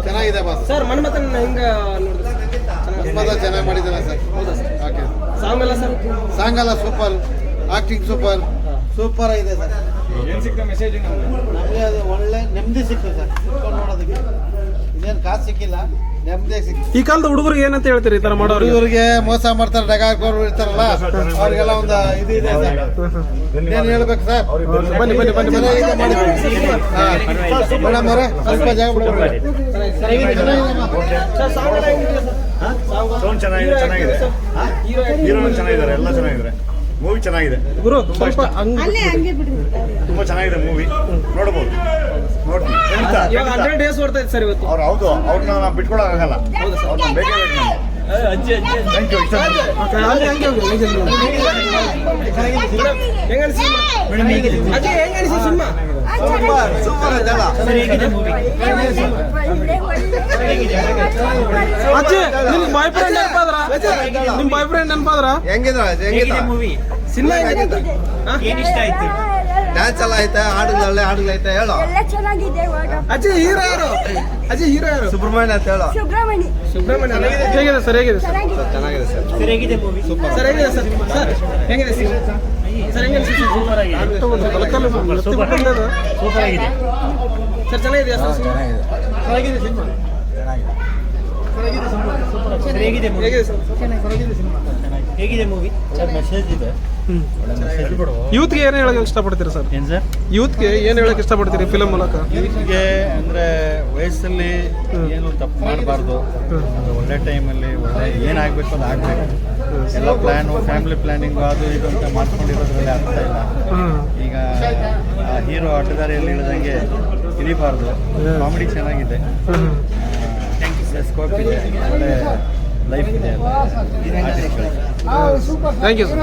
ಚೆನ್ನಾಗಿದೆ boss sir. Manmathan ಹೆಂಗ ತುಂಬಾ ಚೆನ್ನಾಗಿ ಮಾಡಿದ್ದಾರೆ ಸರ್. ಹೌದಾ ಸರ್? ಓಕೆ. ಸಾಂಗ್ ಎಲ್ಲ ಸರ್? ಸಾಂಗ್ ಎಲ್ಲ ಸೂಪರ್, ಆಕ್ಟಿಂಗ್ ಸೂಪರ್ ಸೂಪರ್ ಆಗಿದೆ ಸರ್. ಏನು ಸಿಕ್ತ ಮೆಸೇಜ್? ನಮಗೆ ಅದು ಒಳ್ಳೆ ನೆಮ್ಮದಿ ಸಿಕ್ತದೆ ಸರ್ ಕುತ್ಕೊಂಡು ನೋಡೋದಕ್ಕೆ. ಇದೇನು ಕಾಸು ಸಿಕ್ಕಿಲ್ಲ, ನೆಮ್ಮದಿ ಸಿಕ್ಕಿದೆ. ಈ ಕಾಲದ ಹುಡುಗರಿಗೆ ಏನಂತ ಹೇಳ್ತೀರಿ ಈ ತರ ಮಾಡೋರು? ಹುಡುಗರಿಗೆ ಮೋಸ ಮಾಡ್ತಾರೆ, ಡಗಾಕೋರು ಇರ್ತಾರಲ್ಲ, ಅವ್ರಿಗೆಲ್ಲ ಒಂದು ಇದು ಇದೆ ಸರ್. ಏನು ಹೇಳ್ಬೇಕು ಸರ್? ಬನ್ನಿ ಬನ್ನಿ ಬನ್ನಿ ಬನ್ನಿ. ಮೇಡಮ್ ಅವರೇ ಸ್ವಲ್ಪ ಜಾಗ ಸೌಂಡ್ ಚೆನ್ನಾಗಿದೆ, ಚೆನ್ನಾಗಿದೆ. ಹೀರೋ ಚೆನ್ನಾಗಿದ್ದಾರೆ, ಎಲ್ಲ ಚೆನ್ನಾಗಿದ್ದಾರೆ. ಮೂವಿ ಚೆನ್ನಾಗಿದೆ ಗುರು. ಸ್ವಲ್ಪ ತುಂಬಾ ಚೆನ್ನಾಗಿದೆ ಮೂವಿ, ನೋಡಬಹುದು. ನೋಡ್ತೀನಿ. 100 ಡೇಸ್ ಓಡ್ತಾ ಇತ್ತು ಸರ್ ಇವತ್ತು. ಅವ್ರು ಹೌದು, ಅವ್ರನ್ನ ನಾವು ಬಿಟ್ಕೊಳಕ್ಕಾಗಲ್ಲ. ಅವ್ರನ್ನ ಬೇಕೇ ಬೇಕು ನಮ್ಗೆ. Thank you. ಅಜ್ಜಿ, ನಿಮ್ ಬಾಯ್ ಫ್ರೆಂಡ್ ನೆನಪಾದ್ರ? ನಿಮ್ ಬಾಯ್ ಫ್ರೆಂಡ್ ನೆನಪಾದ್ರ? ಹೆಂಗಿದೆ ಮೂವಿ? ಸಿನಿಮಾ ಹೆಂಗಿದೆ? ಏನ್ ಇಷ್ಟ ಆಯ್ತು? ಡ್ಯಾನ್ಸ್ ಎಲ್ಲ ಐತೆ, ಹಾಡುಗಳೈತೆ ಹೇಳೋ. ಅಜ್ಜಿ ಹೀರೋ ಯಾರು? ಅಜ್ಜಿ ಹೀರೋ ಯಾರು? ಸುಬ್ರಹ್ಮಣ್ಯ ಅಂತ ಹೇಳೋ. ಸುಬ್ರಹ್ಮಣ್ಯ. ಹೇಗಿದೆ ಸರ್? ಹೇಗಿದೆ ಸರ್? ಚೆನ್ನಾಗಿದೆ ಸರ್. ಸರ್ ಹೇಗಿದೆ ಮೂವಿ? ಸರ್ ಹೇಗಿದೆ ಸರ್? ಸರ್ ಹೇಗಿದೆ ಸರ್? ಸರ್ ಹೆಂಗಿದೆ ಸರ್? ಸೂಪರ್ ಆಗಿದೆ. ಸೂಪರ್ ಆಗಿದೆ ಸರ್. ಚೆನ್ನಾಗಿದೆಯಾ ಸರ್? ಚೆನ್ನಾಗಿದೆ ಸಿನಿಮಾ. ಸರ್ ಹೇಗಿದೆ ಮೂವಿ? ಹೇಗಿದೆ ಸರ್? ಹೇಗಿದೆ ಮೂವಿ? ಸರ್ ಮೆಸೇಜ್ ಇದೆ. ಯೂತ್ಗೆ ಏನು ಹೇಳಕ್ಕೆ ಇಷ್ಟಪಡ್ತೀರಾ ಸರ್? ಏನು ಸರ್? ಯೂತ್ಗೆ ಏನು ಹೇಳಕ್ಕೆ ಇಷ್ಟಪಡ್ತೀರಿ ಫಿಲಮ್ ಮೂಲಕ? ಯೂತ್ಗೆ ಅಂದರೆ ವಯಸ್ಸಲ್ಲಿ ಏನು ತಪ್ಪು ಮಾಡಬಾರ್ದು, ಒಳ್ಳೆ ಟೈಮಲ್ಲಿ ಒಳ್ಳೆ ಏನಾಗಬೇಕು ಅದು ಆಗಬೇಕು. ಎಲ್ಲ ಪ್ಲ್ಯಾನು, ಫ್ಯಾಮಿಲಿ ಪ್ಲ್ಯಾನಿಂಗು ಅದು ಇದು ಅಂತ ಮಾಡ್ಕೊಂಡಿರೋದ್ರಲ್ಲಿ ಅರ್ಥ ಇಲ್ಲ. ಈಗ ಹೀರೋ ಅಡ್ಡದಾರಿಯಲ್ಲಿ ಇಳಿದಂಗೆ ಇಳಿಬಾರ್ದು. ಕಾಮಿಡಿ ಚೆನ್ನಾಗಿದೆ, ಸ್ಕೋಪ್ ಇದೆ, ಒಳ್ಳೆ ಲೈಫ್ ಇದೆ. Thank you sir.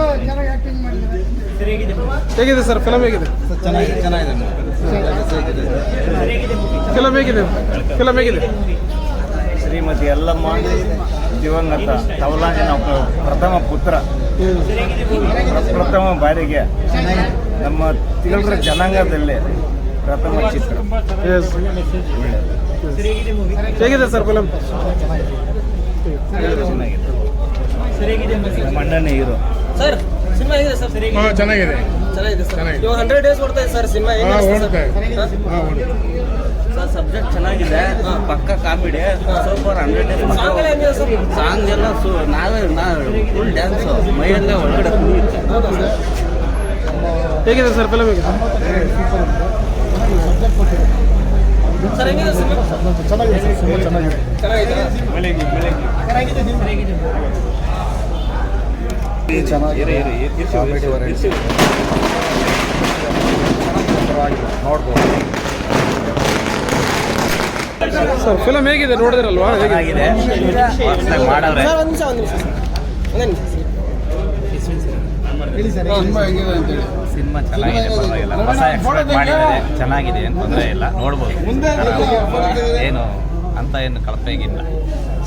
ಹೇಗಿದೆ ಸರ್ ಫಿಲಮ್? ಹೇಗಿದೆ? ಚೆನ್ನಾಗಿದೆ ಫಿಲಮ್ ಹೇಗಿದೆ? ಫಿಲಮ್ ಹೇಗಿದೆ? ಶ್ರೀಮತಿ ಯಲ್ಲಮ್ಮ ದಿವಂಗತ ತವಲಾಂಜಿನ ಪ್ರಥಮ ಪುತ್ರ, ಪ್ರಥಮ ಬಾರಿಗೆ ನಮ್ಮ ತಿಗಳರ ಜನಾಂಗದಲ್ಲಿ ಪ್ರಥಮ ಚಿತ್ರ. ಹೇಗಿದೆ ಸರ್ ಫಿಲಮ್? ಚೆನ್ನಾಗಿದೆ. ಮಂಡನೆ ಹೀರೋ ಸರ್ ಸಿನಿಮಾ ಹೇಗಿದೆ ಸರ್? ಚೆನ್ನಾಗಿದೆ. ಚೆನ್ನಾಗಿದೆ ಸರ್. ಇವಾಗ 100 ಡೇಸ್ ಓಡ್ತಾ ಇದೆ ಸರ್ ಸಿನಿಮಾ. ಸರ್ ಸಬ್ಜೆಕ್ಟ್ ಚೆನ್ನಾಗಿದೆ, ಪಕ್ಕ ಕಾಮಿಡಿ, ಸೂಪರ್. 100 ಡೇಸ್ ಸಾಂಗ್ ಎಲ್ಲ ಹೆಂಗಿದೆ ಸರ್? ಸಾಂಗ್ ಎಲ್ಲ ನಾವೇ ಫುಲ್ ಡ್ಯಾನ್ಸು, ಮೈಯಲ್ಲೇ ಒಳಗಡೆ ಕುಣಿಯುತ್ತೆ. ಹೇಗಿದೆ ಸರ್ ಫಿಲಮ್? ಹೇಗಿದೆ ಸರ್? ಹೆಂಗಿದೆ ಸಿನಿಮಾ? ಚೆನ್ನಾಗಿದೆ. ಸರ್ ಫಿಲಮ್ ಹೇಗಿದೆ ನೋಡಿದ್ರಲ್ವಾ? ಚೆನ್ನಾಗಿದೆ, ಮಾಡವ್ರೆ. ಸರ್ ಒಂದು ನಿಮಿಷ ಸಿನಿಮಾ ಚೆನ್ನಾಗಿದೆ, ಪರವಾಗಿಲ್ಲ. ಹೊಸ ಎಕ್ಸ್ಪೆಕ್ಟ್ ಮಾಡಿದ್ದಾರೆ, ಚೆನ್ನಾಗಿದೆ, ಏನು ತೊಂದರೆ ಇಲ್ಲ, ನೋಡ್ಬೋದು. ಏನು ಅಂತ ಏನು ಕಳಪೆಗಿಲ್ಲ,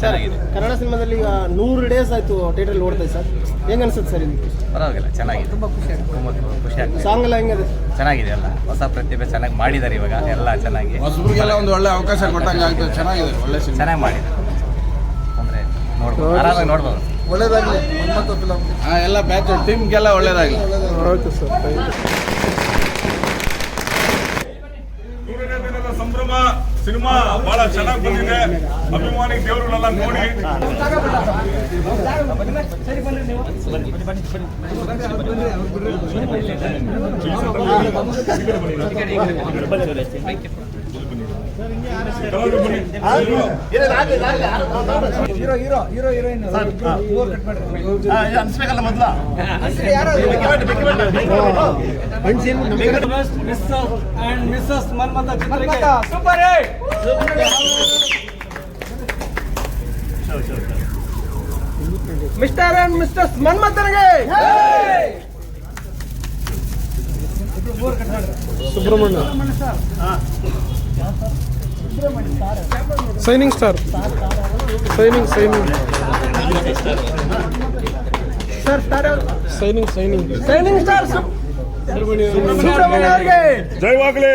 ಚೆನ್ನಾಗಿದೆ. ಕನ್ನಡ ಸಿನಿಮಾದಲ್ಲಿ ಈಗ 100 ಡೇಸ್ ಆಯ್ತು ಥಿಯೇಟರ್ ಓಡ್ತಾ ಇದೆ ಸರ್. ಹೆಂಗ್ ಅನ್ಸುತ್ತೆ ಸರ್ ನಿಮಗೆ? ಪರವಾಗಿಲ್ಲ, ಚೆನ್ನಾಗಿದೆ. ತುಂಬ ಖುಷಿ ಆಗ್ತದೆ. ಸಾಂಗ್ ಎಲ್ಲ ಹೆಂಗಿದೆ? ಚೆನ್ನಾಗಿದೆ, ಎಲ್ಲ ಹೊಸ ಪ್ರತಿಭೆ ಚೆನ್ನಾಗಿ ಮಾಡಿದ್ದಾರೆ. ಇವಾಗ ಎಲ್ಲ ಚೆನ್ನಾಗಿ ಹೊಸಬ್ರಿಗೆಲ್ಲ ಒಂದು ಒಳ್ಳೆ ಅವಕಾಶ ಕೊಟ್ಟಂಗೆ ಆಗ್ತದೆ. ಚೆನ್ನಾಗಿದೆ, ಒಳ್ಳೆ ಸಿನಿಮಾ ಚೆನ್ನಾಗಿ ಮಾಡಿದ್ದಾರೆ. ಅಂದರೆ ನೋಡ್ಬೋದು, ಆರಾಮಾಗಿ ನೋಡ್ಬೋದು. ಒಳ್ಳೇದಾಗಲಿ. ಮನ್ಮಥ ಫಿಲಮ್ ಎಲ್ಲ ಬ್ಯಾಚ್ ಟೀಮ್ಗೆಲ್ಲ ಒಳ್ಳೇದಾಗಲಿ. Okay sir. ಸಂಭ್ರಮ ಸಿನಿಮಾ ಬಹಳ ಚೆನ್ನಾಗಿ ಬಂದಿದೆ. ಅಭಿಮಾನಿ ದೇವರುಗಳೆಲ್ಲ ನೋಡಿ ಅನ್ಸ್ಬೇಕಲ್ಲ ಮೊದ್ಲ ಮಿಸ್ಟರ್ ಅಂಡ್ ಮಿಸ್ಟರ್ಸ್ ಮನ್ಮಥನಿಗೆ Subrahmanya shining star shining sir shining star Subrahmanya ಅವರಿಗೆ ಜಯವಾಗಲಿ.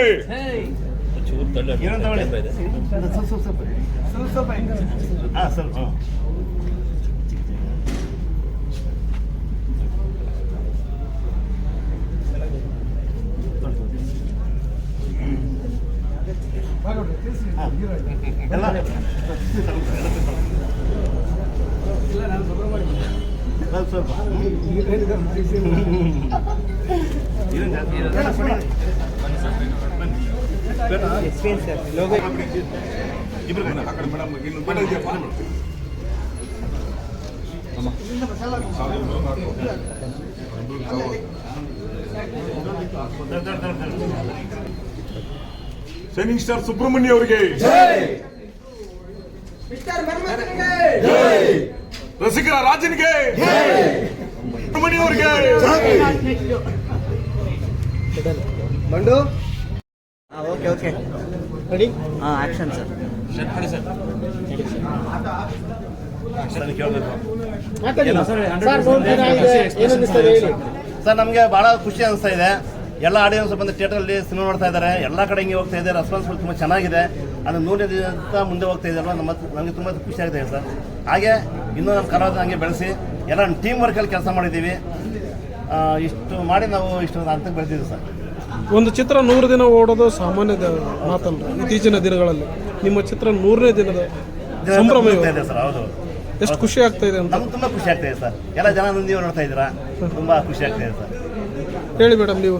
ಸ್ವಲ್ಪ ಸೈನಿಂಗ್ ಸ್ಟಾರ್ ಸುಬ್ರಹ್ಮಣ್ಯ ಅವರಿಗೆ ರಸಿಕರ ರಾಜನಿಗೆ ಸುಬ್ರಹ್ಮಣ್ಯ ಅವರಿಗೆ ಮಂಡು okay ready action sir. Sir ನಮಗೆ ಭಾಳ ಖುಷಿ ಅನಿಸ್ತಾ ಇದೆ. ಎಲ್ಲ ಆಡಿಯನ್ಸ್ ಬಂದು ಥಿಯೇಟ್ರಲ್ಲಿ ಸಿನಿಮಾ ನೋಡ್ತಾ ಇದ್ದಾರೆ. ಎಲ್ಲ ಕಡೆ ಹಿಂಗೆ ಹೋಗ್ತಾ ಇದೆ. ರೆಸ್ಪಾನ್ಸಿಬಲ್ ತುಂಬ ಚೆನ್ನಾಗಿದೆ. ಅದು 100ನೇ ದಿನ ಮುಂದೆ ಹೋಗ್ತಾ ಇದೆಯಲ್ವ, ನಮಗೆ ತುಂಬ ಖುಷಿ ಆಗ್ತಾ ಇದೆ ಸರ್. ಹಾಗೆ ಇನ್ನೂ ನಮ್ಮ ಕಲಾವಿದ ಹಂಗೆ ಬೆಳೆಸಿ ಎಲ್ಲ ಟೀಮ್ ವರ್ಕಲ್ಲಿ ಕೆಲಸ ಮಾಡಿದ್ದೀವಿ. ಇಷ್ಟು ಮಾಡಿ ನಾವು ಇಷ್ಟು ಹಂತಕ್ಕೆ ಬೆಳೆದಿದ್ದೀವಿ ಸರ್. ಒಂದು ಚಿತ್ರ 100 ದಿನ ಓಡೋದು ಸಾಮಾನ್ಯ ಮಾತಲ್ಲ. ಇತ್ತೀಚಿನ ದಿನಗಳಲ್ಲಿ ನಿಮ್ಮ ಚಿತ್ರ 100ನೇ ದಿನದ ಸಂಭ್ರಮ ಇದೆ ಸರ್. ಹೌದು, ಎಷ್ಟು ಖುಷಿ ಆಗ್ತಾ ಇದೆ ಅಂತ ನಮ್ಗೆ ತುಂಬ ಖುಷಿ ಆಗ್ತಾ ಇದೆ ಸರ್. ಎಲ್ಲ ಜನ ನೀವು ನೋಡ್ತಾ ಇದ್ದೀರಾ, ತುಂಬ ಖುಷಿ ಆಗ್ತಾ ಇದೆ ಸರ್. ಹೇಳಿ ಮೇಡಮ್ ನೀವು.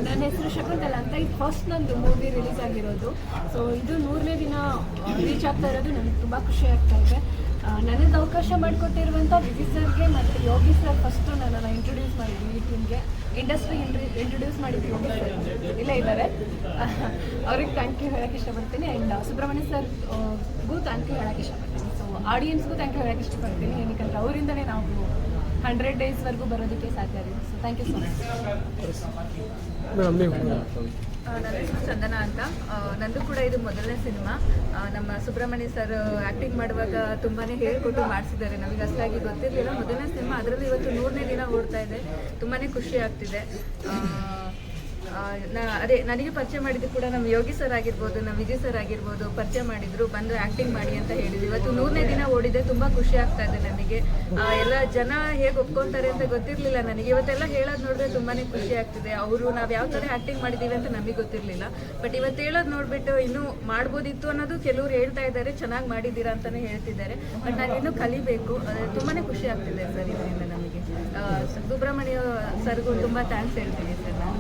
ನನ್ನ ಹೆಸರು ಶಕುಂತಲ ಅಂತ. ಇದು ಫಸ್ಟ್ ನಂದು ಮೂವಿ ರಿಲೀಸ್ ಆಗಿರೋದು. ಸೊ ಇದು 100ನೇ ದಿನ ರೀಚ್ ಆಗ್ತಾ ಇರೋದು ನನಗೆ ತುಂಬ ಖುಷಿ ಆಗ್ತಾ ಇದೆ. ನನಗೆ ಅವಕಾಶ ಮಾಡಿಕೊಟ್ಟಿರುವಂಥ ವಿಜಯ್ ಸರ್ಗೆ ಮತ್ತು ಯೋಗಿ ಸರ್ ಫಸ್ಟು ನನ್ನನ್ನು ಇಂಟ್ರೊಡ್ಯೂಸ್ ಮಾಡಿದ್ವಿ ಈ ಟೀಮ್ಗೆ. ಇಂಡಸ್ಟ್ರಿ ಇಂಟ್ರೊಡ್ಯೂಸ್ ಮಾಡಿದ್ದು ಯೋಗಿ ಸರ್ ಇಲ್ಲೇ ಇದ್ದಾರೆ. ಅವ್ರಿಗೆ ಥ್ಯಾಂಕ್ ಯು ಹೇಳೋಕ್ಕೆ ಇಷ್ಟಪಡ್ತೀನಿ. ಆ್ಯಂಡ್ ಸುಬ್ರಹ್ಮಣ್ಯ ಸರ್ಗೂ ಥ್ಯಾಂಕ್ ಯು ಹೇಳೋಕ್ಕೆ ಇಷ್ಟಪಡ್ತೀನಿ. ಸೊ ಆಡಿಯನ್ಸ್ಗೂ ಥ್ಯಾಂಕ್ ಯು ಹೇಳೋಕ್ಕೆ ಇಷ್ಟಪಡ್ತೀನಿ. ಏನಕ್ಕೆ ಅವರಿಂದಲೇ ನಾವು 100 ಡೇಸ್ವರೆಗೂ ಬರೋದಕ್ಕೆ ಸಾಧ್ಯ ಆಗಿದೆ. So thank you so much. Madam ನೀವು. ನನ್ನ ಹೆಸರು ಚಂದನ ಅಂತ. ನಂದು ಕೂಡ ಇದು ಮೊದಲನೇ ಸಿನಿಮಾ. ನಮ್ಮ ಸುಬ್ರಹ್ಮಣ್ಯ ಸರ್ ಆ್ಯಕ್ಟಿಂಗ್ ಮಾಡುವಾಗ ತುಂಬಾ ಹೇಳ್ಕೊಟ್ಟು ಮಾಡಿಸಿದ್ದಾರೆ. ನಮಗೆ ಅಷ್ಟಾಗಿ ಗೊತ್ತಿರಲಿಲ್ಲ. ಮೊದಲನೇ ಸಿನಿಮಾ, ಅದರಲ್ಲಿ ಇವತ್ತು 100ನೇ ದಿನ ಓಡ್ತಾ ಇದೆ. ತುಂಬಾ ಖುಷಿ ಆಗ್ತಿದೆ. ಅದೇ ನನಗೆ ಪರಿಚಯ ಮಾಡಿದ್ದು ಕೂಡ ನಮ್ಮ ಯೋಗಿ ಸರ್ ಆಗಿರ್ಬೋದು, ನಮ್ಮ ವಿಜಯ್ ಸರ್ ಆಗಿರ್ಬೋದು ಪರಿಚಯ ಮಾಡಿದ್ರು, ಬಂದು ಆ್ಯಕ್ಟಿಂಗ್ ಮಾಡಿ ಅಂತ ಹೇಳಿದ್ರು. ಇವತ್ತು 100ನೇ ದಿನ ಓಡಿದೆ. ತುಂಬ ಖುಷಿ ಆಗ್ತಾ ಇದೆ ನನಗೆ. ಎಲ್ಲ ಜನ ಹೇಗೆ ಒಪ್ಕೊತಾರೆ ಅಂತ ಗೊತ್ತಿರಲಿಲ್ಲ ನನಗೆ. ಇವತ್ತೆಲ್ಲ ಹೇಳೋದು ನೋಡಿದ್ರೆ ತುಂಬಾ ಖುಷಿ ಆಗ್ತಿದೆ. ಅವರು ನಾವು ಯಾವ ಥರ ಆ್ಯಕ್ಟಿಂಗ್ ಮಾಡಿದ್ದೀವಿ ಅಂತ ನಮಗೆ ಗೊತ್ತಿರಲಿಲ್ಲ. ಬಟ್ ಇವತ್ತು ಹೇಳೋದು ನೋಡಿಬಿಟ್ಟು ಇನ್ನೂ ಮಾಡ್ಬೋದಿತ್ತು ಅನ್ನೋದು ಕೆಲವರು ಹೇಳ್ತಾ ಇದ್ದಾರೆ. ಚೆನ್ನಾಗಿ ಮಾಡಿದ್ದೀರಾ ಅಂತಲೇ ಹೇಳ್ತಿದ್ದಾರೆ. ಬಟ್ ನಾವು ಇನ್ನೂ ಕಲಿಬೇಕು. ತುಂಬಾ ಖುಷಿ ಆಗ್ತಿದೆ ಸರ್ ಇದರಿಂದ ನಮಗೆ. ಸುಬ್ರಹ್ಮಣ್ಯ ಸರ್ಗೂ ತುಂಬ ಥ್ಯಾಂಕ್ಸ್ ಹೇಳ್ತೀನಿ ಸರ್ ನಾನು.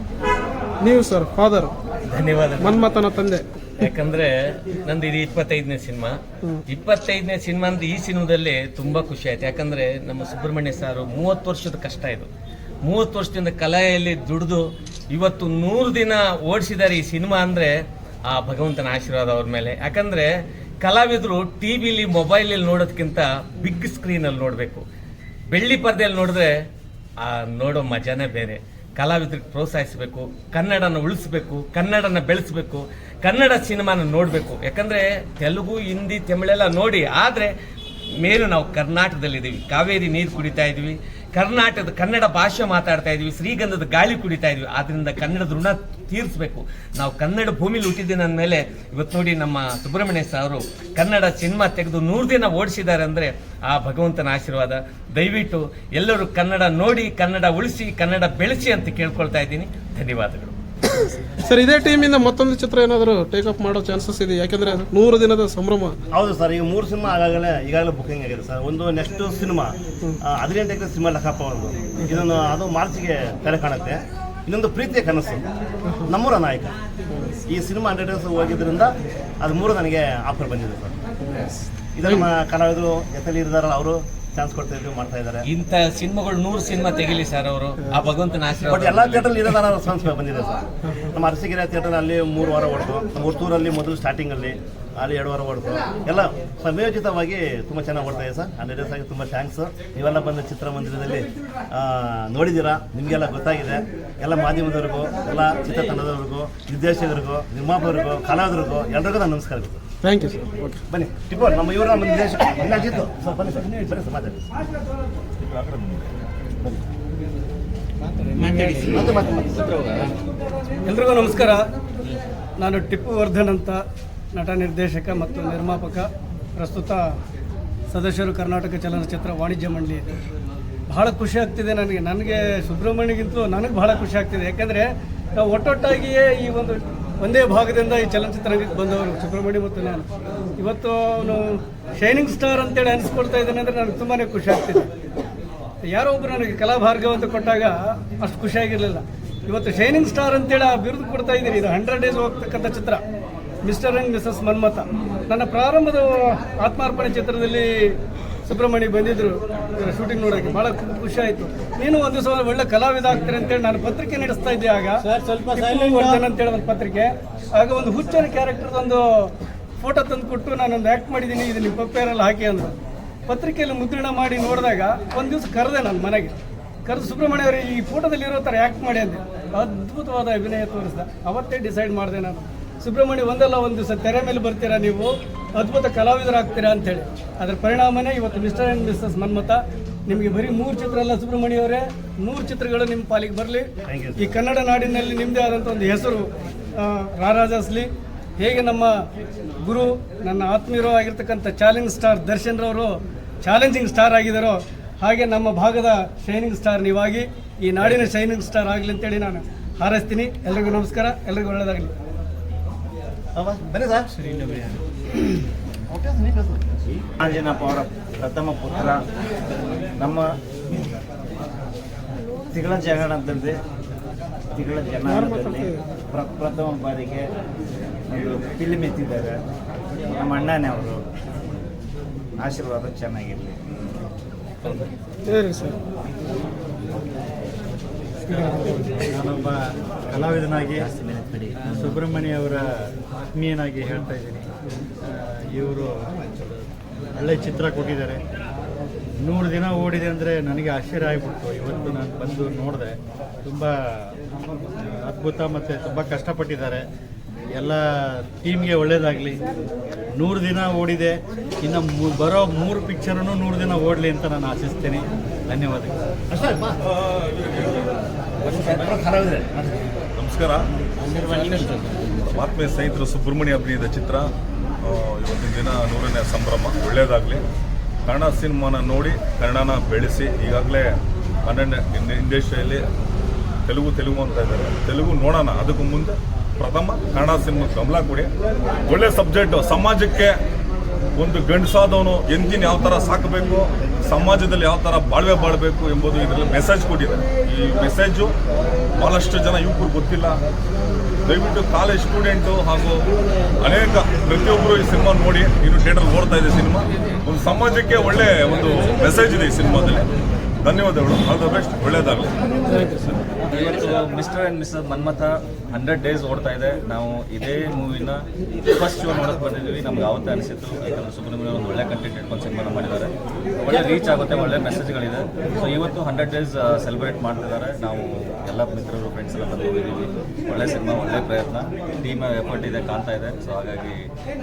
ನೀವು ಸರ್ ಫಾದರ್. ಧನ್ಯವಾದ. ಮನ್ಮಥನ ತಂದೆ. ಯಾಕಂದ್ರೆ ನಂದು ಇದು 25ನೇ ಸಿನಿಮಾ. 25ನೇ ಸಿನಿಮಾ ಅಂದ್ರೆ ಈ ಸಿನಿಮಾದಲ್ಲಿ ತುಂಬಾ ಖುಷಿ ಆಯ್ತು. ಯಾಕಂದ್ರೆ ನಮ್ಮ ಸುಬ್ರಹ್ಮಣ್ಯ ಸಾರು 30 ವರ್ಷದ ಕಷ್ಟ ಇದು. 30 ವರ್ಷದಿಂದ ಕಲೆಯಲ್ಲಿ ದುಡಿದು ಇವತ್ತು 100 ದಿನ ಓಡಿಸಿದ್ದಾರೆ ಈ ಸಿನಿಮಾ. ಅಂದ್ರೆ ಆ ಭಗವಂತನ ಆಶೀರ್ವಾದ ಅವ್ರ ಮೇಲೆ. ಯಾಕಂದ್ರೆ ಕಲಾವಿದರು ಟಿವಿಲಿ ಮೊಬೈಲಲ್ಲಿ ನೋಡೋದಕ್ಕಿಂತ ಬಿಗ್ ಸ್ಕ್ರೀನಲ್ಲಿ ನೋಡಬೇಕು. ಬೆಳ್ಳಿ ಪರ್ದೆಯಲ್ಲಿ ನೋಡಿದ್ರೆ ಆ ನೋಡೋ ಮಜಾನೇ ಬೇರೆ. ಕಲಾವಿದರಿಗೆ ಪ್ರೋತ್ಸಾಹಿಸಬೇಕು, ಕನ್ನಡನ ಉಳಿಸ್ಬೇಕು, ಕನ್ನಡನ ಬೆಳೆಸಬೇಕು, ಕನ್ನಡ ಸಿನಿಮಾನ ನೋಡಬೇಕು. ಯಾಕಂದರೆ ತೆಲುಗು, ಹಿಂದಿ, ತಮಿಳೆಲ್ಲ ನೋಡಿ, ಆದರೆ ಮೇಲು ನಾವು ಕರ್ನಾಟಕದಲ್ಲಿದ್ದೀವಿ. ಕಾವೇರಿ ನೀರು ಕುಡಿತಾ ಇದ್ವಿ, ಕನ್ನಡ ಭಾಷೆ ಮಾತಾಡ್ತಾ ಇದ್ವಿ, ಶ್ರೀಗಂಧದ ಗಾಳಿ ಕುಡಿತಾ ಇದ್ವಿ. ಆದ್ದರಿಂದ ಕನ್ನಡದ ಋಣ ತೀರಿಸಬೇಕು. ನಾವು ಕನ್ನಡ ಭೂಮಿಲಿ ಹುಟ್ಟಿದ್ದೀನಿ ಅಂದಮೇಲೆ ಇವತ್ತು ನೋಡಿ ನಮ್ಮ ಸುಬ್ರಹ್ಮಣ್ಯ ಅವರು ಕನ್ನಡ ಸಿನಿಮಾ ತೆಗೆದು 100 ದಿನ ಓಡಿಸಿದ್ದಾರೆ ಅಂದರೆ ಆ ಭಗವಂತನ ಆಶೀರ್ವಾದ. ದಯವಿಟ್ಟು ಎಲ್ಲರೂ ಕನ್ನಡ ನೋಡಿ, ಕನ್ನಡ ಉಳಿಸಿ, ಕನ್ನಡ ಬೆಳೆಸಿ ಅಂತ ಕೇಳ್ಕೊಳ್ತಾ ಇದ್ದೀನಿ. ಧನ್ಯವಾದಗಳು ಸರ್. ಇದೇ ಟೀಮಿಂದ ಮತ್ತೊಂದು ಚಿತ್ರ ಏನಾದರೂ ಟೇಕ್ ಅಪ್ ಮಾಡೋ ಚಾನ್ಸಸ್ ಇದೆ? ಯಾಕಂದ್ರೆ 100 ದಿನದ ಸಂಭ್ರಮ. ಹೌದು ಸರ್. ಈಗ 3 ಸಿನಿಮಾ ಈಗಾಗಲೇ ಬುಕಿಂಗ್ ಆಗಿದೆ ಸರ್. ಒಂದು ನೆಕ್ಸ್ಟ್ ಸಿನಿಮಾ 18 ಸಿನಿಮಾ ಲೆಕ್ಕಪ್ಪ ಒಂದು, ಇದನ್ನು ಅದು ಮಾರ್ಚ್ಗೆ ತೆರೆ ಕಾಣುತ್ತೆ. ಇನ್ನೊಂದು ಪ್ರೀತಿಯ ಕನಸು, ನಮ್ಮೂರ ನಾಯಕ. ಈ ಸಿನಿಮಾ 100 ಡೇಸ್ ಹೋಗಿದ್ದರಿಂದ ಅದು 3 ನನಗೆ ಆಫರ್ ಬಂದಿದೆ ಸರ್. ಇದನ್ನು ನಮ್ಮ ಕಲಾವಿದರು ಎತ್ತಲ್ಲಿ ಇದ್ದಾರಲ್ಲ, ಅವರು ಚಾನ್ಸ್ ಕೊಡ್ತಾ ಇದ್ರು, ಮಾಡ್ತಾ ಇದ್ದಾರೆ. ಇಂಥ ಸಿನಿಮಾಗಳು 100 ಸಿನಿಮಾ ತೆಗಿಲಿ ಸರ್ ಅವರು, ಆ ಭಗವಂತನ ಬಟ್ ಆಶೀರ್ವಾದ. ಎಲ್ಲ ಥಿಯೇಟರ್ ಇರೋದಾರ ರೆಸ್ಪಾನ್ಸ್ ಬಂದಿದೆ ಸರ್. ನಮ್ಮ ಅರಸೀಕೆರೆ ಥಿಯೇಟರ್ ಅಲ್ಲಿ 3 ವಾರ ಓಡ್ತು, ನಮ್ಮ ಹುಟ್ಟೂರಲ್ಲಿ ಮೊದಲು ಸ್ಟಾರ್ಟಿಂಗಲ್ಲಿ ಅಲ್ಲಿ 2 ವಾರ ಓಡ್ತು. ಎಲ್ಲ ಸಂಯೋಜಿತವಾಗಿ ತುಂಬ ಚೆನ್ನಾಗಿ ಓಡ್ತಾ ಇದೆ ಸರ್. 100 ಡೇಸ್ ಆಗಿ ತುಂಬ ಥ್ಯಾಂಕ್ಸ್. ನೀವೆಲ್ಲ ಬಂದು ಚಿತ್ರಮಂದಿರದಲ್ಲಿ ನೋಡಿದ್ದೀರಾ, ನಿಮಗೆಲ್ಲ ಗೊತ್ತಾಗಿದೆ. ಎಲ್ಲ ಮಾಧ್ಯಮದವ್ರಿಗೂ, ಎಲ್ಲ ಚಿತ್ರತಂಡದವ್ರಿಗೂ, ನಿರ್ದೇಶಕರಿಗೂ, ನಿರ್ಮಾಪಕರಿಗೂ, ಕಲಾವಿದರಿಗೂ ಎಲ್ಲರಿಗೂ ನಾನು ನಮಸ್ಕಾರ. Thank you sir. ಓಕೆ, ಬನ್ನಿ ಟಿಪ್ಪು, ನಮ್ಮ ಇವರು ನಮ್ಮ ನಿರ್ದೇಶಕ ಅಜಿತ್ತು ಸರ್, ಬನ್ನಿ ಸರ್, ಬನ್ನಿ ಸರ್, ಮಾತಾಡಿ. ಎಲ್ರಿಗೂ ನಮಸ್ಕಾರ. ನಾನು ಟಿಪ್ಪು ವರ್ಧನ್ ಅಂತ, ನಟ, ನಿರ್ದೇಶಕ ಮತ್ತು ನಿರ್ಮಾಪಕ, ಪ್ರಸ್ತುತ ಸದಸ್ಯರು ಕರ್ನಾಟಕ ಚಲನಚಿತ್ರ ವಾಣಿಜ್ಯ ಮಂಡಳಿ. ಬಹಳ ಖುಷಿ ಆಗ್ತಿದೆ ನನಗೆ ಸುಬ್ರಹ್ಮಣ್ಯಗಿಂತಲೂ ನನಗೆ ಬಹಳ ಖುಷಿ ಆಗ್ತಿದೆ. ಯಾಕೆಂದರೆ ನಾವು ಒಟ್ಟೊಟ್ಟಾಗಿಯೇ ಈ ಒಂದೇ ಭಾಗದಿಂದ ಈ ಚಲನಚಿತ್ರರಂಗಕ್ಕೆ ಬಂದವರು, ಸುಬ್ರಹ್ಮಣ್ಯ ಮತ್ತು ನಾನು. ಇವತ್ತು ಅವನು ಶೈನಿಂಗ್ ಸ್ಟಾರ್ ಅಂತೇಳಿ ಅನಿಸ್ಕೊಳ್ತಾ ಇದ್ದಾನೆ ಅಂದರೆ ನನಗೆ ತುಂಬಾ ಖುಷಿ ಆಗ್ತಿದೆ. ಯಾರೋ ಒಬ್ಬರು ನನಗೆ ಕಲಾಭಾರ್ಗವ ಅಂತ ಕೊಟ್ಟಾಗ ಅಷ್ಟು ಖುಷಿಯಾಗಿರಲಿಲ್ಲ. ಇವತ್ತು ಶೈನಿಂಗ್ ಸ್ಟಾರ್ ಅಂತೇಳಿ ಆ ಬಿರುದು ಕೊಡ್ತಾ ಇದ್ದೀನಿ. ಇದು 100 ಡೇಸ್ ಹೋಗ್ತಕ್ಕಂಥ ಚಿತ್ರ, ಮಿಸ್ಟರ್ ಆ್ಯಂಡ್ ಮಿಸಸ್ ಮನ್ಮಥ. ನನ್ನ ಪ್ರಾರಂಭದ ಆತ್ಮಾರ್ಪಣೆ ಚಿತ್ರದಲ್ಲಿ ಸುಬ್ರಹ್ಮಣ್ಯ ಬಂದಿದ್ದರು ಶೂಟಿಂಗ್ ನೋಡೋಕ್ಕೆ, ಭಾಳ ಖುಷಿ ಆಯಿತು. ನೀನು ಒಂದು ದಿವಸ ಒಳ್ಳೆ ಕಲಾವಿದ ಆಗ್ತಾರೆ ಅಂತೇಳಿ ನಾನು ಪತ್ರಿಕೆ ನಡೆಸ್ತಾ ಇದ್ದೆ. ಆಗ ಟಿಪ್ಪು ವರ್ಧನ್ ಅಂತೇಳಿ ಒಂದು ಪತ್ರಿಕೆ. ಆಗ ಒಂದು ಹುಚ್ಚನ ಕ್ಯಾರೆಕ್ಟರ್ದೊಂದು ಫೋಟೋ ತಂದು ಕೊಟ್ಟು ನಾನೊಂದು ಆ್ಯಕ್ಟ್ ಮಾಡಿದ್ದೀನಿ, ಇದು ನಿಮ್ಮ ಪೇಪರಲ್ಲಿ ಹಾಕಿ ಅಂದರು. ಪತ್ರಿಕೆಯಲ್ಲಿ ಮುದ್ರಣ ಮಾಡಿ ನೋಡಿದಾಗ ಒಂದು ದಿವಸ ಕರೆದೆ ನಾನು ಮನೆಗೆ. ಕರೆದು ಸುಬ್ರಹ್ಮಣ್ಯ ಅವರು ಈ ಫೋಟೋದಲ್ಲಿ ಇರೋ ಥರ ಆ್ಯಕ್ಟ್ ಮಾಡಿ ಅಂದೆ. ಅದ್ಭುತವಾದ ಅಭಿನಯ ತೋರಿಸಿದ. ಅವತ್ತೇ ಡಿಸೈಡ್ ಮಾಡಿದೆ ನಾನು, ಸುಬ್ರಹ್ಮಣ್ಯ ಒಂದಲ್ಲ ಒಂದು ದಿವಸ ತೆರೆ ಮೇಲೆ ಬರ್ತೀರಾ ನೀವು, ಅದ್ಭುತ ಕಲಾವಿದರಾಗ್ತೀರಾ ಅಂಥೇಳಿ. ಅದರ ಪರಿಣಾಮನೇ ಇವತ್ತು ಮಿಸ್ಟರ್ ಆ್ಯಂಡ್ ಮಿಸಸ್ ಮನ್ಮಥ. ನಿಮಗೆ ಬರೀ 3 ಚಿತ್ರ ಅಲ್ಲ ಸುಬ್ರಹ್ಮಣ್ಯ ಅವರೇ, 100 ಚಿತ್ರಗಳು ನಿಮ್ಮ ಪಾಲಿಗೆ ಬರಲಿ. ಈ ಕನ್ನಡ ನಾಡಿನಲ್ಲಿ ನಿಮ್ಮದೇ ಆದಂಥ ಒಂದು ಹೆಸರು ರಾರಾಜಿಸಲಿ. ಹೇಗೆ ನಮ್ಮ ಗುರು, ನನ್ನ ಆತ್ಮೀಯರು ಆಗಿರ್ತಕ್ಕಂಥ ಚಾಲೆಂಜಿಂಗ್ ಸ್ಟಾರ್ ದರ್ಶನ್ ರವರು ಚಾಲೆಂಜಿಂಗ್ ಸ್ಟಾರ್ ಆಗಿದ್ದಾರೋ, ಹಾಗೆ ನಮ್ಮ ಭಾಗದ ಶೈನಿಂಗ್ ಸ್ಟಾರ್ ನೀವಾಗಿ, ಈ ನಾಡಿನ ಶೈನಿಂಗ್ ಸ್ಟಾರ್ ಆಗಲಿ ಅಂತೇಳಿ ನಾನು ಹಾರೈಸ್ತೀನಿ. ಎಲ್ರಿಗೂ ನಮಸ್ಕಾರ, ಎಲ್ರಿಗೂ ಒಳ್ಳೆಯದಾಗಲಿ. ಬನ್ನಿ ಸರ್. ಆಂಜನಪ್ಪ ಅವರ ಪ್ರಥಮ ಪುತ್ರ, ನಮ್ಮ ತಿಗಳ ಜಗಣದಲ್ಲಿ ಪ್ರಥಮ ಬಾರಿಗೆ ಒಂದು ಫಿಲ್ಮ್ ಎತ್ತಿದ್ದಾರೆ. ನಮ್ಮ ಅಣ್ಣನೇ ಅವರು, ಆಶೀರ್ವಾದ ಚೆನ್ನಾಗಿರಲಿ. ನಾನೊಬ್ಬ ಕಲಾವಿದನಾಗಿ ಸುಬ್ರಹ್ಮಣ್ಯ ಅವರ ಆತ್ಮೀಯನಾಗಿ ಹೇಳ್ತಾ ಇದ್ದೀನಿ. ಇವರು ಒಳ್ಳೆ ಚಿತ್ರ ಕೊಟ್ಟಿದ್ದಾರೆ. 100 ದಿನ ಓಡಿದೆ ಅಂದರೆ ನನಗೆ ಆಶ್ಚರ್ಯ ಆಗಿಬಿಡ್ತು. ಇವತ್ತು ನಾನು ಬಂದು ನೋಡಿದೆ, ತುಂಬ ಅದ್ಭುತ ಮತ್ತು ತುಂಬ ಕಷ್ಟಪಟ್ಟಿದ್ದಾರೆ. ಎಲ್ಲ ಟೀಮ್ಗೆ ಒಳ್ಳೆಯದಾಗಲಿ. 100 ದಿನ ಓಡಿದೆ, ಇನ್ನು ಬರೋ 3 ಪಿಕ್ಚರನ್ನು 100 ದಿನ ಓಡಲಿ ಅಂತ ನಾನು ಆಶಿಸ್ತೀನಿ. ಧನ್ಯವಾದಗಳು. ನಮಸ್ಕಾರ. ಆತ್ಮೀಯ ಸ್ನೇಹಿತರು, ಸುಬ್ರಹ್ಮಣ್ಯ ಅಭಿನಯದ ಚಿತ್ರ ಇವತ್ತಿನ ದಿನ 100ನೇ ಸಂಭ್ರಮ. ಒಳ್ಳೆಯದಾಗಲಿ. ಕನ್ನಡ ಸಿನಿಮಾನ ನೋಡಿ ಕನ್ನಡನ ಬೆಳೆಸಿ. ಈಗಾಗಲೇ ಕನ್ನಡ ಇಂಡಸ್ಟ್ರಿಯಲ್ಲಿ ತೆಲುಗು ಅಂತ ಇದ್ದಾರೆ. ತೆಲುಗು ನೋಡೋಣ, ಅದಕ್ಕೂ ಮುಂದೆ ಪ್ರಥಮ ಕನ್ನಡ ಸಿನಿಮಾ ಗಮನ ಕೊಡಿ. ಒಳ್ಳೆ ಸಬ್ಜೆಕ್ಟು. ಸಮಾಜಕ್ಕೆ ಒಂದು ಗಂಡಸಾದವನು ಎಂದಿನ ಯಾವ ಥರ ಸಾಕಬೇಕು, ಸಮಾಜದಲ್ಲಿ ಯಾವ ಥರ ಬಾಳ್ವೆ ಬಾಳಬೇಕು ಎಂಬುದು ಇದರಲ್ಲಿ ಮೆಸೇಜ್ ಕೊಟ್ಟಿದ್ದಾರೆ. ಈ ಮೆಸೇಜು ಭಾಳಷ್ಟು ಜನ ಯುವಕರು ಗೊತ್ತಿಲ್ಲ. ದಯವಿಟ್ಟು ಕಾಲೇಜ್ ಸ್ಟೂಡೆಂಟು ಹಾಗೂ ಅನೇಕ ಪ್ರತಿಯೊಬ್ಬರು ಈ ಸಿನಿಮಾ ನೋಡಿ. ಇನ್ನು ಥಿಯೇಟರ್ ಓಡ್ತಾ ಇದೆ ಸಿನಿಮಾ. ಒಂದು ಸಮಾಜಕ್ಕೆ ಒಳ್ಳೆ ಒಂದು ಮೆಸೇಜ್ ಇದೆ ಈ ಸಿನಿಮಾದಲ್ಲಿ. ಧನ್ಯವಾದಗಳು. All the best. ಒಳ್ಳೆಯದಾಗಲಿ. ಇವತ್ತು mister and Mrs Manmatha 100 days ಓಡ್ತಾ ಇದೆ. ನಾವು ಇದೇ ಮೂವಿನ ಫಸ್ಟ್ ಶೋ ನೋಡೋಕೆ ಬಂದಿದ್ದೀವಿ. ನಮ್ಗೆ ಆವತ್ತೇ ಅನಿಸಿತ್ತು, ಯಾಕಂದರೆ ಸುಬ್ರಹ್ಮಣ್ಯ ಒಂದು ಒಳ್ಳೆ ಕಂಟೆಂಟ್ ಇಟ್ಕೊಂಡು ಸಿನಿಮಾನ ಮಾಡಿದ್ದಾರೆ. ಒಳ್ಳೆ ರೀಚ್ ಆಗುತ್ತೆ, ಒಳ್ಳೆ ಮೆಸೇಜ್ಗಳಿದೆ. ಸೊ ಇವತ್ತು 100 ಡೇಸ್ ಸೆಲೆಬ್ರೇಟ್ ಮಾಡ್ತಿದ್ದಾರೆ. ನಾವು ಎಲ್ಲ ಮಿತ್ರರು, ಫ್ರೆಂಡ್ಸ್ ಎಲ್ಲ ಬಂದು ಹೋಗಿದ್ದೀವಿ. ಒಳ್ಳೆ ಸಿನಿಮಾ, ಒಳ್ಳೆ ಪ್ರಯತ್ನ, ಟೀಮ್ ಎಫರ್ಟ್ ಇದೆ, ಕಾಣ್ತಾ ಇದೆ. ಸೊ ಹಾಗಾಗಿ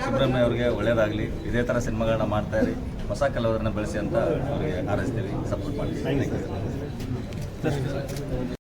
ಸುಬ್ರಹ್ಮಣ್ಯ ಅವ್ರಿಗೆ ಒಳ್ಳೆಯದಾಗಲಿ. ಇದೇ ಥರ ಸಿನಿಮಾಗಳನ್ನ ಮಾಡ್ತಾ ಇರಿ, ಹೊಸ ಕಲಾವಿದರನ್ನ ಬೆಳೆಸಿ ಅಂತ ಅವರಿಗೆ ಹಾರೈಸ್ತೀವಿ. ಸಪೋರ್ಟ್ ಮಾಡಿ. Thank you.